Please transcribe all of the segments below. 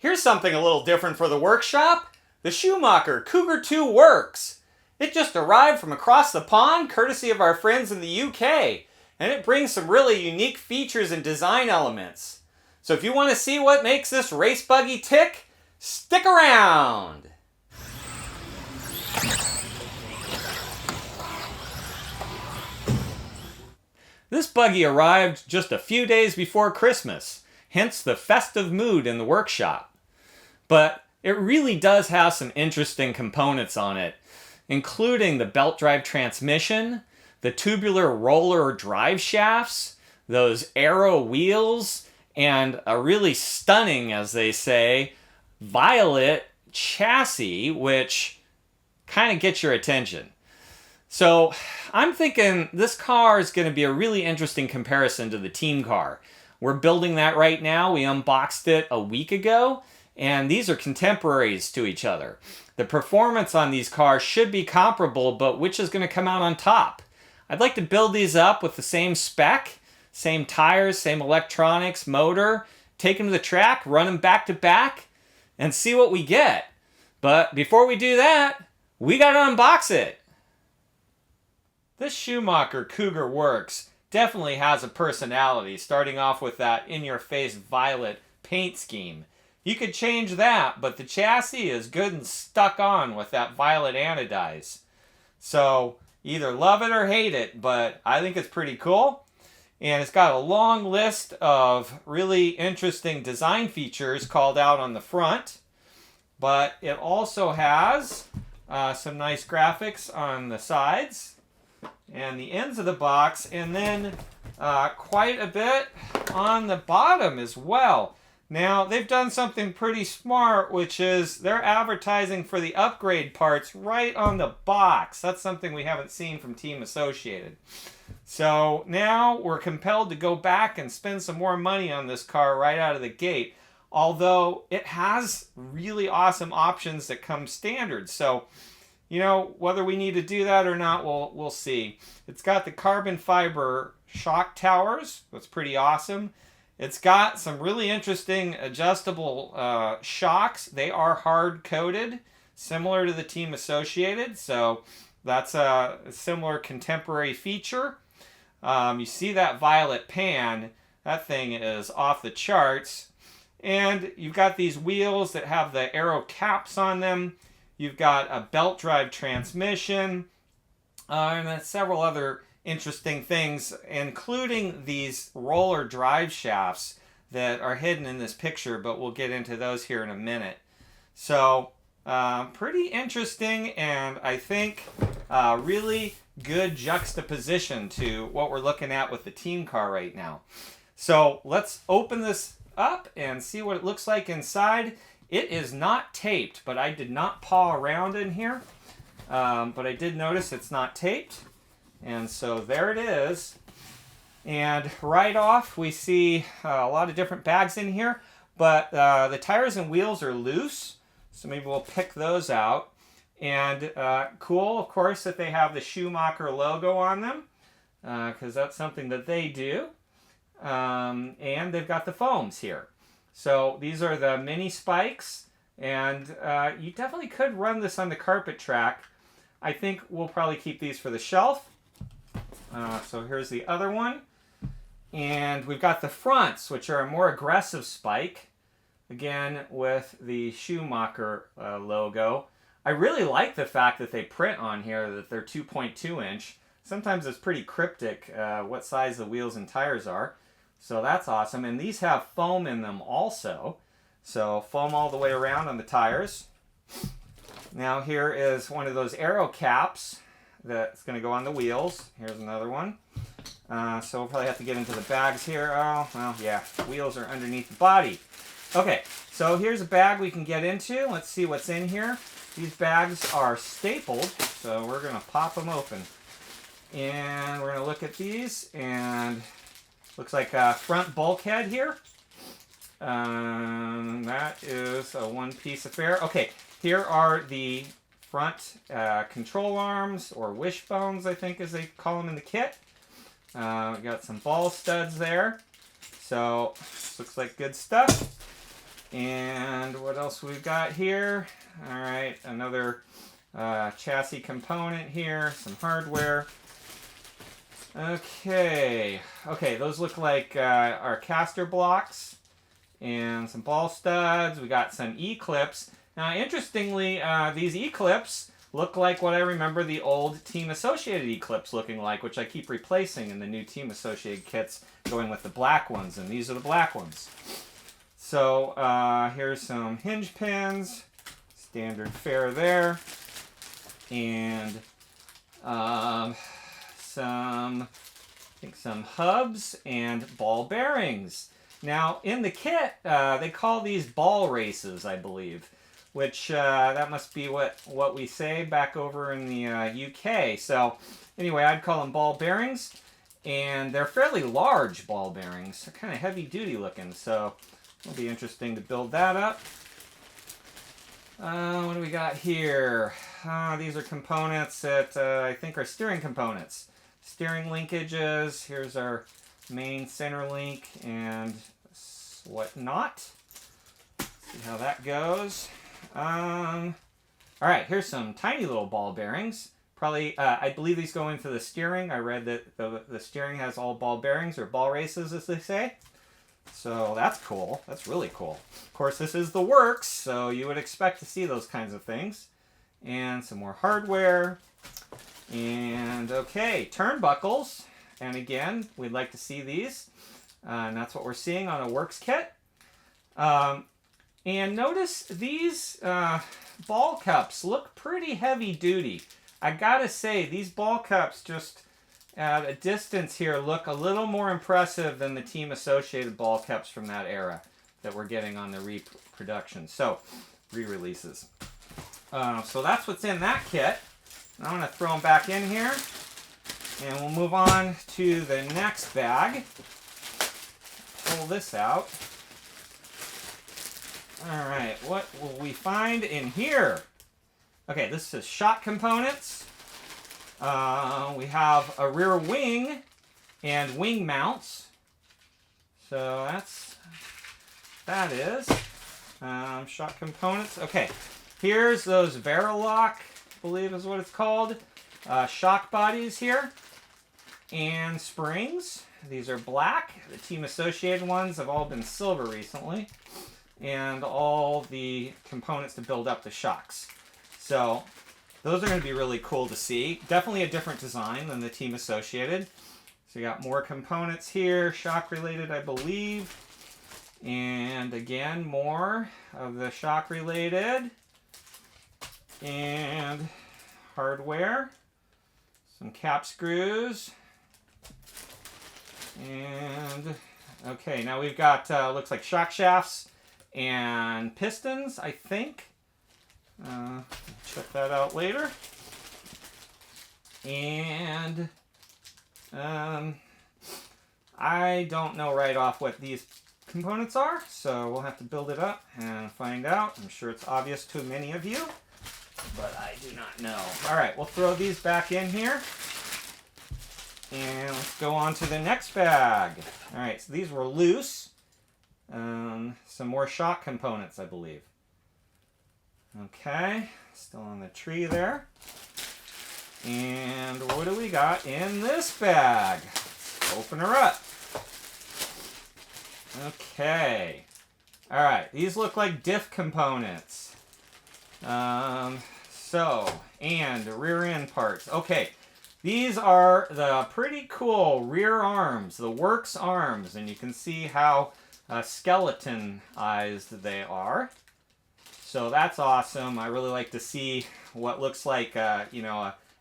Here's something a little different for the workshop. The Schumacher Cougar 2 works. It just arrived from across the pond, courtesy of our friends in the UK, and it brings some really unique features and design elements. So if you want to see what makes this race buggy tick, stick around! This buggy arrived just a few days before Christmas, hence the festive mood in the workshop. But it really does have some interesting components on it, including the belt drive transmission, the tubular roller drive shafts, those aero wheels, and a really stunning, as they say, violet chassis, which kind of gets your attention. So I'm thinking this car is going to be a really interesting comparison to the team car. We're building that right now. We unboxed it a week ago, and these are contemporaries to each other. The performance on these cars should be comparable, but which is going to come out on top? I'd like to build these up with the same spec, same tires, same electronics, motor, take them to the track, run them back to back, and see what we get. But before we do that, we got to unbox it. This Schumacher Cougar Works definitely has a personality, starting off with that in-your-face violet paint scheme. You could change that, but the chassis is good and stuck on with that violet anodize. So either love it or hate it, but I think it's pretty cool. And it's got a long list of really interesting design features called out on the front. But it also has some nice graphics on the sides and the ends of the box, and then quite a bit on the bottom as well. Now, they've done something pretty smart, which is they're advertising for the upgrade parts right on the box. That's something we haven't seen from Team Associated. So now we're compelled to go back and spend some more money on this car right out of the gate, although it has really awesome options that come standard. So, you know, whether we need to do that or not, we'll see. It's got the carbon fiber shock towers. That's pretty awesome. It's got some really interesting adjustable shocks. They are hard-coated, similar to the Team Associated, so that's a similar contemporary feature. You see that violet pan. That thing is off the charts. And you've got these wheels that have the aero caps on them. You've got a belt drive transmission, and then several other interesting things, including these roller drive shafts that are hidden in this picture, but we'll get into those here in a minute. So pretty interesting, and I think really good juxtaposition to what we're looking at with the team car right now. So let's open this up and see what it looks like inside. It is not taped, but I did not paw around in here, but I did notice it's not taped. And so there it is. And right off, we see a lot of different bags in here, but the tires and wheels are loose, so maybe we'll pick those out. And cool, of course, that they have the Schumacher logo on them, because that's something that they do. And they've got the foams here. So these are the mini spikes, and you definitely could run this on the carpet track. I think we'll probably keep these for the shelf. So here's the other one. And we've got the fronts, which are a more aggressive spike. Again, with the Schumacher logo. I really like the fact that they print on here that they're 2.2 inch. Sometimes it's pretty cryptic what size the wheels and tires are. So that's awesome. And these have foam in them also. So foam all the way around on the tires. Now here is one of those aero caps that's going to go on the wheels. Here's another one. So we'll probably have to get into the bags here. Oh, well, yeah, wheels are underneath the body. Okay, so here's a bag we can get into. Let's see what's in here. These bags are stapled, so we're going to pop them open. And we're going to look at these, and looks like a front bulkhead here. That is a one-piece affair. Okay, here are the front control arms, or wishbones, I think as they call them in the kit. We got some ball studs there. So, looks like good stuff. And what else we've got here? All right, another chassis component here, some hardware. Okay, those look like our caster blocks and some ball studs. We got some E-clips. Now, interestingly, these E-clips look like what I remember the old Team Associated E-clips looking like, which I keep replacing in the new Team Associated kits, going with the black ones, and these are the black ones. So here's some hinge pins, standard fare there, and some hubs and ball bearings. Now in the kit, they call these ball races, I believe, which that must be what we say back over in the UK. So anyway, I'd call them ball bearings, and they're fairly large ball bearings. They're kind of heavy duty looking, so it'll be interesting to build that up. What do we got here? These are components that I think are steering components. Steering linkages. Here's our main center link and whatnot. See how that goes. All right, here's some tiny little ball bearings. Probably, I believe these go into the steering. I read that the steering has all ball bearings, or ball races, as they say. So that's cool. That's really cool. Of course, this is the works, so you would expect to see those kinds of things. And some more hardware. And okay, turnbuckles. And again, we'd like to see these. And that's what we're seeing on a works kit. And notice these ball cups look pretty heavy duty. I gotta say, these ball cups just at a distance here look a little more impressive than the Team Associated ball cups from that era that we're getting on the reproduction. So, re-releases. So that's what's in that kit. I'm going to throw them back in here. And we'll move on to the next bag. Pull this out. Alright, what will we find in here? Okay, this is shock components. We have a rear wing and wing mounts. So that is shock components. Okay, here's those Verilok, I believe is what it's called. Shock bodies here. And springs. These are black. The Team Associated ones have all been silver recently. And all the components to build up the shocks. So those are going to be really cool to see. Definitely a different design than the Team Associated. So you got more components here, shock related, I believe. And again, more of the shock related. And hardware. Some cap screws. And okay, now we've got, looks like shock shafts and pistons, I think. Check that out later. And I don't know right off what these components are, so we'll have to build it up and find out. I'm sure it's obvious to many of you, but I do not know. All right, we'll throw these back in here. And let's go on to the next bag. All right, so these were loose. Some more shock components, I believe. Okay, still on the tree there. And what do we got in this bag? Let's open her up. Okay. All right, these look like diff components. And rear end parts. Okay. These are the pretty cool rear arms, the works arms, and you can see how skeletonized they are. So that's awesome. I really like to see what looks like a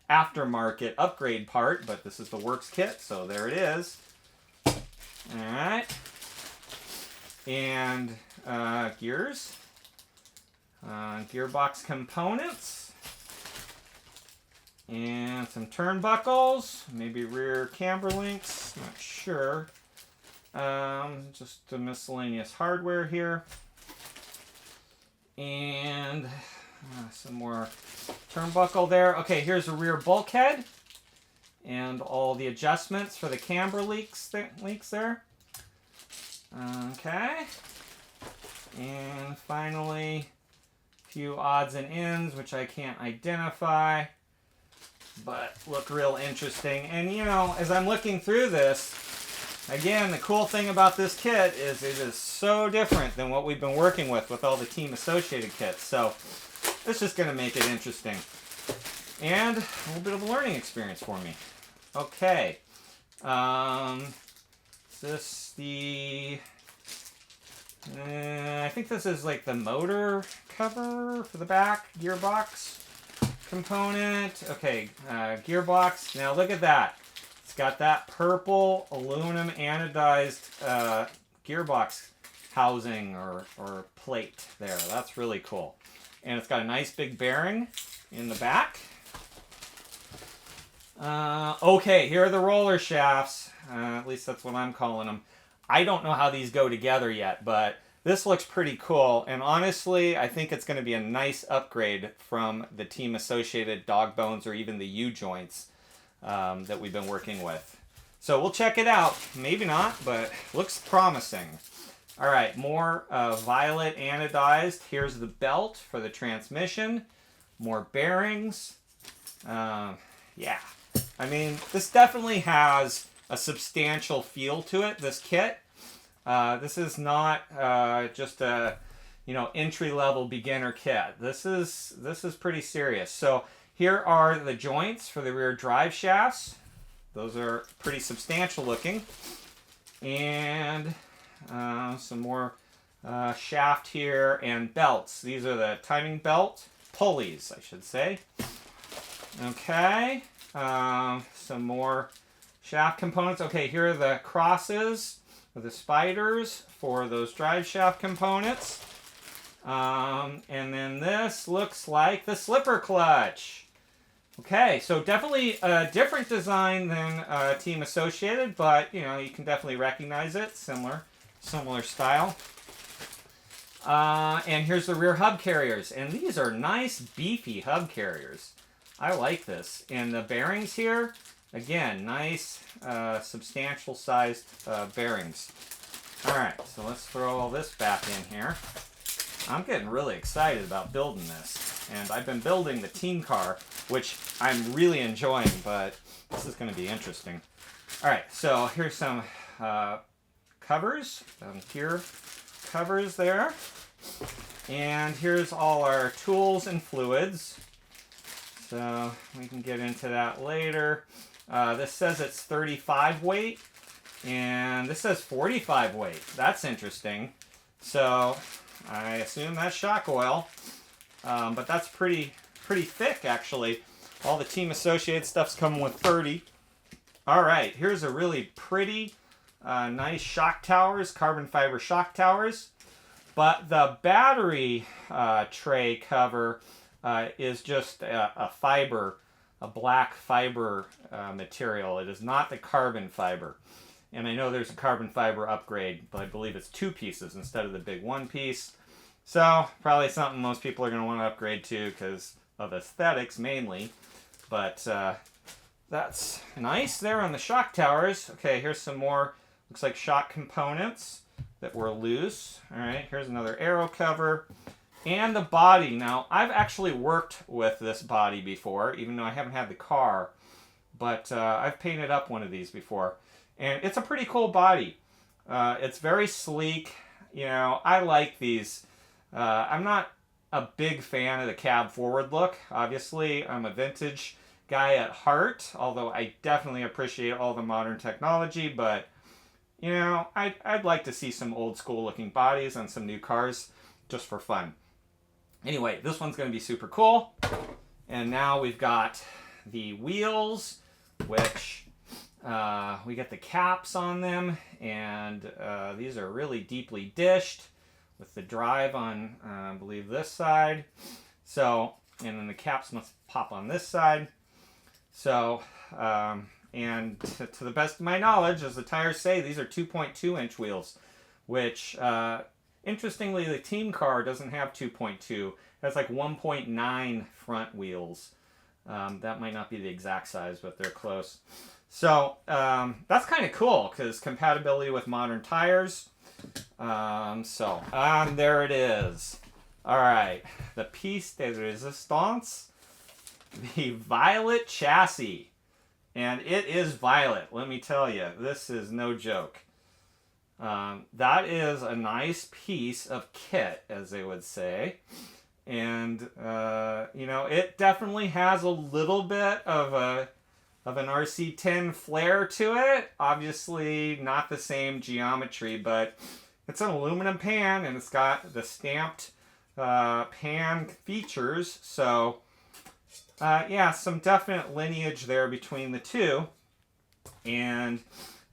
aftermarket upgrade part, but this is the works kit, so there it is. All right, and gears, gearbox components. And some turnbuckles, maybe rear camber links, not sure. Just the miscellaneous hardware here. And some more turnbuckle there. Okay, here's a rear bulkhead. And all the adjustments for the camber links there. Okay. And finally, a few odds and ends, which I can't identify, but look real interesting. And you know, as I'm looking through this, again, the cool thing about this kit is it is so different than what we've been working with all the team associated kits. So it's just going to make it interesting. And a little bit of a learning experience for me. Okay. Is this the... I think this is like the motor cover for the back, gearbox component. Okay, gearbox. Now look at that. It's got that purple aluminum anodized gearbox housing or plate there. That's really cool. And it's got a nice big bearing in the back. Okay, here are the roller shafts. At least that's what I'm calling them. I don't know how these go together yet, but this looks pretty cool. And honestly, I think it's going to be a nice upgrade from the team associated dog bones or even the U-joints that we've been working with. So we'll check it out. Maybe not, but looks promising. All right, more violet anodized. Here's the belt for the transmission. More bearings. Yeah. I mean, this definitely has a substantial feel to it, this kit. This is not just a, you know, entry-level beginner kit. This is pretty serious. So here are the joints for the rear drive shafts. Those are pretty substantial looking. And some more shaft here and belts. These are the timing belt pulleys, I should say. Okay. Some more shaft components. Okay, here are the crosses with the spiders for those drive shaft components. And then this looks like the slipper clutch. Okay, so definitely a different design than Team Associated, but you know, you can definitely recognize it. Similar style. And here's the rear hub carriers. And these are nice, beefy hub carriers. I like this. And the bearings here, again, nice, substantial sized bearings. All right, so let's throw all this back in here. I'm getting really excited about building this. And I've been building the team car, which I'm really enjoying, but this is going to be interesting. All right, so here's some covers, gear covers there. And here's all our tools and fluids. So we can get into that later. This says it's 35 weight, and this says 45 weight. That's interesting. So I assume that's shock oil, but that's pretty thick actually. All the Team Associated stuff's coming with 30. All right, here's a really pretty, nice shock towers, carbon fiber shock towers. But the battery tray cover is just a fiber, a black fiber material. It is not the carbon fiber. And I know there's a carbon fiber upgrade, but I believe it's 2 pieces instead of the big 1 piece. So probably something most people are going to want to upgrade to because of aesthetics mainly. But that's nice there on the shock towers. Okay, here's some more, looks like shock components that were loose. All right, here's another aero cover. And the body. Now, I've actually worked with this body before, even though I haven't had the car. But I've painted up one of these before. And it's a pretty cool body. It's very sleek. You know, I like these. I'm not a big fan of the cab forward look. Obviously, I'm a vintage guy at heart. Although I definitely appreciate all the modern technology. But, you know, I'd like to see some old school looking bodies on some new cars just for fun. Anyway, this one's going to be super cool. And now we've got the wheels, which we get the caps on them. And these are really deeply dished with the drive on, I believe, this side. So, and then the caps must pop on this side. So, and to the best of my knowledge, as the tires say, these are 2.2 inch wheels, which... interestingly, the team car doesn't have 2.2. It has like 1.9 front wheels. That might not be the exact size, but they're close. So that's kind of cool because compatibility with modern tires. There it is. All right, the piece de resistance, the violet chassis. And it is violet, let me tell you. This is no joke. That is a nice piece of kit, as they would say. And, you know, it definitely has a little bit of an RC10 flair to it. Obviously, not the same geometry, but it's an aluminum pan, and it's got the stamped pan features. So, yeah, some definite lineage there between the two. And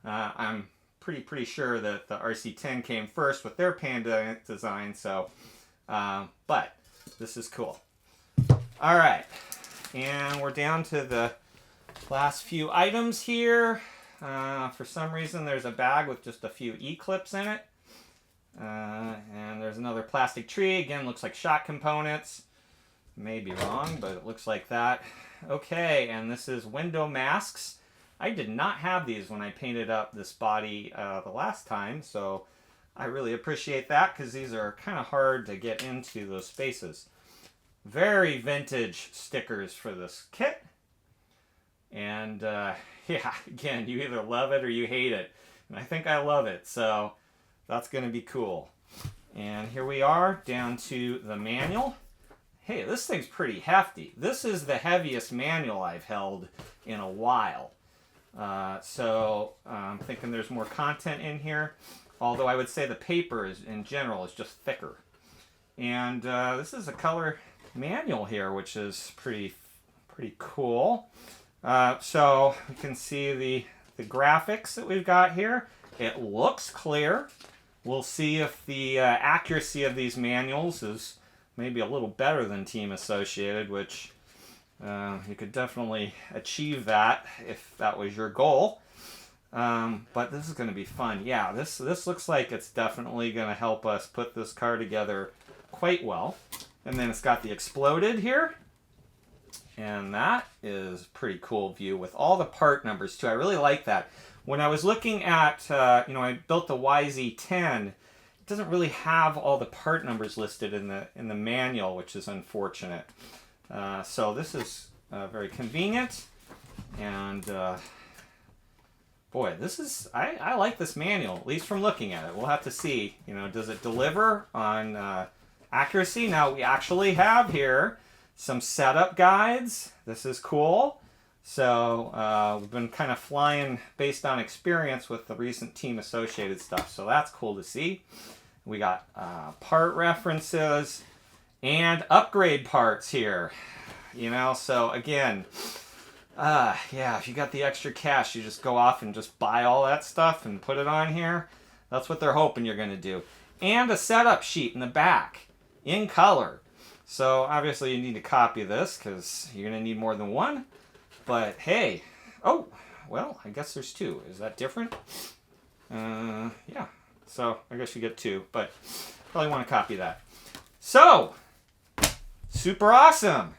I'm pretty sure that the RC10 came first with their pan design. So, but this is cool. All right, and we're down to the last few items here. For some reason, there's a bag with just a few E-clips in it. And there's another plastic tree. Again, looks like shot components. May be wrong, but it looks like that. Okay, and this is window masks. I did not have these when I painted up this body the last time, so I really appreciate that because these are kind of hard to get into those spaces. Very vintage stickers for this kit. And yeah, again, you either love it or you hate it. And I think I love it, so that's going to be cool. And here we are down to the manual. Hey, this thing's pretty hefty. This is the heaviest manual I've held in a while. So I'm thinking there's more content in here. Although I would say the paper is, in general, is just thicker. And this is a color manual here, which is pretty cool. So you can see the graphics that we've got here. It looks clear. We'll see if the accuracy of these manuals is maybe a little better than Team Associated, which you could definitely achieve that if that was your goal. But this is going to be fun. Yeah, this looks like it's definitely going to help us put this car together quite well. And then it's got the exploded here. And that is a pretty cool view with all the part numbers too. I really like that. When I was looking at, you know, I built the YZ10, it doesn't really have all the part numbers listed in the manual, which is unfortunate. So this is very convenient. And boy, this is, I like this manual, at least from looking at it. We'll have to see, you know, does it deliver on accuracy? Now we actually have here some setup guides. This is cool. So we've been kind of flying based on experience with the recent Team Associated stuff. So that's cool to see. We got part references and upgrade parts here. You know, so again, yeah, if you got the extra cash, you just go off and just buy all that stuff and put it on here. That's what they're hoping you're going to do. And a setup sheet in the back in color. So obviously you need to copy this because you're going to need more than one. But hey, oh, well, I guess there's two. Is that different? Yeah, so I guess you get two, but probably want to copy that. So, super awesome.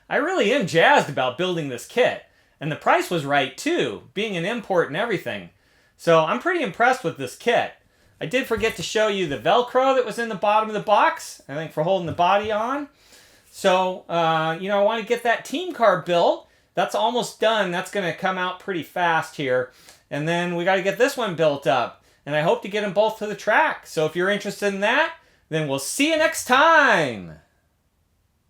I really am jazzed about building this kit. And the price was right too, being an import and everything. So I'm pretty impressed with this kit. I did forget to show you the Velcro that was in the bottom of the box, I think for holding the body on. So, you know, I want to get that team car built. That's almost done. That's going to come out pretty fast here. And then we got to get this one built up. And I hope to get them both to the track. So if you're interested in that, then we'll see you next time.